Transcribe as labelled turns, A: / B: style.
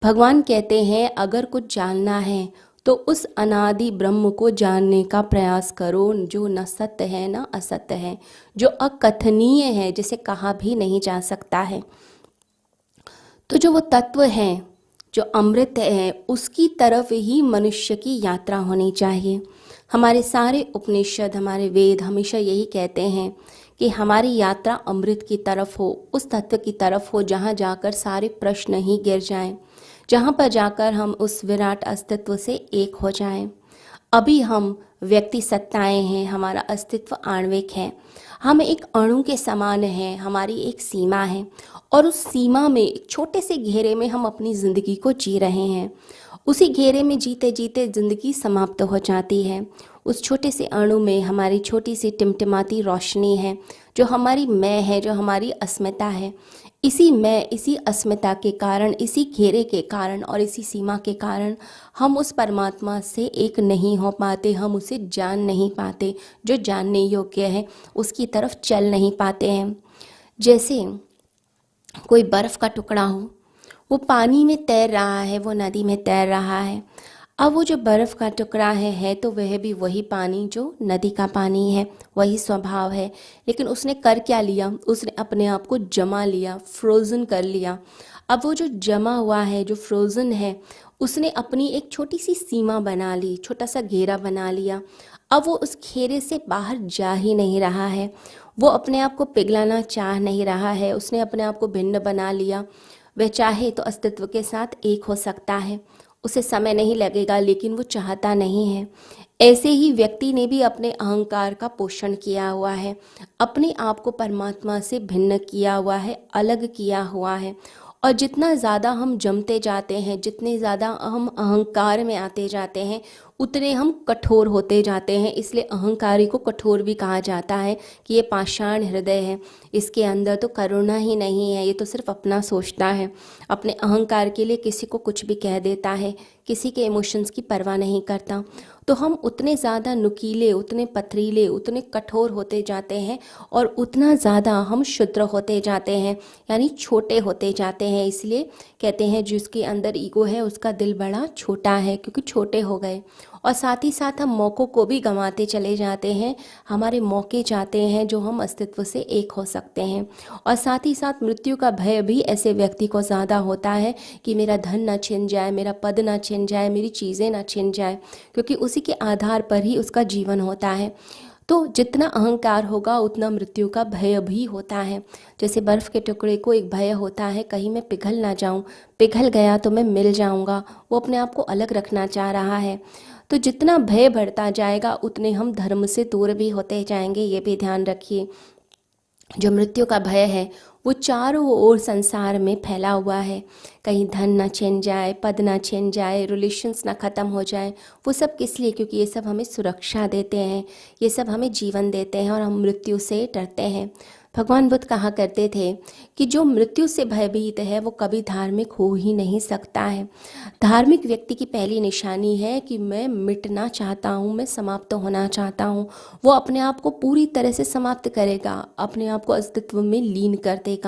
A: भगवान कहते हैं अगर कुछ जानना है तो उस अनादि ब्रह्म को जानने का प्रयास करो, जो न सत्य है न असत्य है, जो अकथनीय है, जिसे कहा भी नहीं जा सकता है। तो जो वो तत्व है, जो अमृत है, उसकी तरफ ही मनुष्य की यात्रा होनी चाहिए। हमारे सारे उपनिषद, हमारे वेद हमेशा यही कहते हैं कि हमारी यात्रा अमृत की तरफ हो, उस तत्व की तरफ हो जहाँ जाकर सारे प्रश्न ही गिर जाएं, जहाँ पर जाकर हम उस विराट अस्तित्व से एक हो जाएं। अभी हम व्यक्ति सत्ताएं हैं, हमारा अस्तित्व आणविक है, हम एक अणु के समान हैं, हमारी एक सीमा है और उस सीमा में एक छोटे से घेरे में हम अपनी ज़िंदगी को जी रहे हैं। उसी घेरे में जीते जीते ज़िंदगी समाप्त हो जाती है। उस छोटे से अणु में हमारी छोटी सी टिमटिमाती रोशनी है, जो हमारी मैं है, जो हमारी अस्मिता है। इसी मैं, इसी अस्मिता के कारण, इसी घेरे के कारण और इसी सीमा के कारण हम उस परमात्मा से एक नहीं हो पाते, हम उसे जान नहीं पाते, जो जानने योग्य है उसकी तरफ चल नहीं पाते हैं। जैसे कोई बर्फ़ का टुकड़ा हो, वो पानी में तैर रहा है, वो नदी में तैर रहा है। अब वो जो बर्फ़ का टुकड़ा है तो वह भी वही पानी जो नदी का पानी है, वही स्वभाव है। लेकिन उसने कर क्या लिया, उसने अपने आप को जमा लिया, फ्रोज़न कर लिया। अब वो जो जमा हुआ है, जो फ्रोज़न है, उसने अपनी एक छोटी सी सीमा बना ली, छोटा सा घेरा बना लिया। अब वो उस घेरे से बाहर जा ही नहीं रहा है, वो अपने आप को पिघलाना चाह नहीं रहा है, उसने अपने आप को भिन्न बना लिया। वह चाहे तो अस्तित्व के साथ एक हो सकता है, उसे समय नहीं लगेगा, लेकिन वो चाहता नहीं है। ऐसे ही व्यक्ति ने भी अपने अहंकार का पोषण किया हुआ है, अपने आप को परमात्मा से भिन्न किया हुआ है, अलग किया हुआ है। और जितना ज़्यादा हम जमते जाते हैं, जितने ज़्यादा हम अहंकार में आते जाते हैं, उतने हम कठोर होते जाते हैं। इसलिए अहंकारी को कठोर भी कहा जाता है कि ये पाषाण हृदय है, इसके अंदर तो करुणा ही नहीं है, ये तो सिर्फ अपना सोचता है, अपने अहंकार के लिए किसी को कुछ भी कह देता है, किसी के इमोशंस की परवाह नहीं करता। तो हम उतने ज़्यादा नुकीले, उतने पथरीले, उतने कठोर होते जाते हैं और उतना ज़्यादा हम क्षुद्र होते जाते हैं, यानी छोटे होते जाते हैं। इसलिए कहते हैं जिसके अंदर ईगो है उसका दिल बड़ा छोटा है, क्योंकि छोटे हो गए। और साथ ही साथ हम मौक़ों को भी गंवाते चले जाते हैं, हमारे मौके जाते हैं जो हम अस्तित्व से एक हो सकते हैं। और साथ ही साथ मृत्यु का भय भी ऐसे व्यक्ति को ज़्यादा होता है कि मेरा धन ना छिन जाए, मेरा पद ना छिन जाए, मेरी चीज़ें ना छिन जाए, क्योंकि उसी के आधार पर ही उसका जीवन होता है। तो जितना अहंकार होगा उतना मृत्यु का भय भी होता है। जैसे बर्फ़ के टुकड़े को एक भय होता है, कहीं मैं पिघल ना जाऊं, पिघल गया तो मैं मिल जाऊंगा, वो अपने आप को अलग रखना चाह रहा है। तो जितना भय बढ़ता जाएगा उतने हम धर्म से दूर भी होते जाएंगे, ये भी ध्यान रखिए। जो मृत्यु का भय है वो चारों ओर संसार में फैला हुआ है। कहीं धन ना छिन जाए, पद ना छिन जाए, रिलेशंस ना ख़त्म हो जाए। वो सब किस लिए? क्योंकि ये सब हमें सुरक्षा देते हैं, ये सब हमें जीवन देते हैं और हम मृत्यु से डरते हैं। भगवान बुद्ध कहा करते थे कि जो मृत्यु से भयभीत है वो कभी धार्मिक हो ही नहीं सकता है। धार्मिक व्यक्ति की पहली निशानी है कि मैं मिटना चाहता हूँ, मैं समाप्त होना चाहता हूँ। वो अपने आप को पूरी तरह से समाप्त करेगा, अपने आप को अस्तित्व में लीन कर देगा।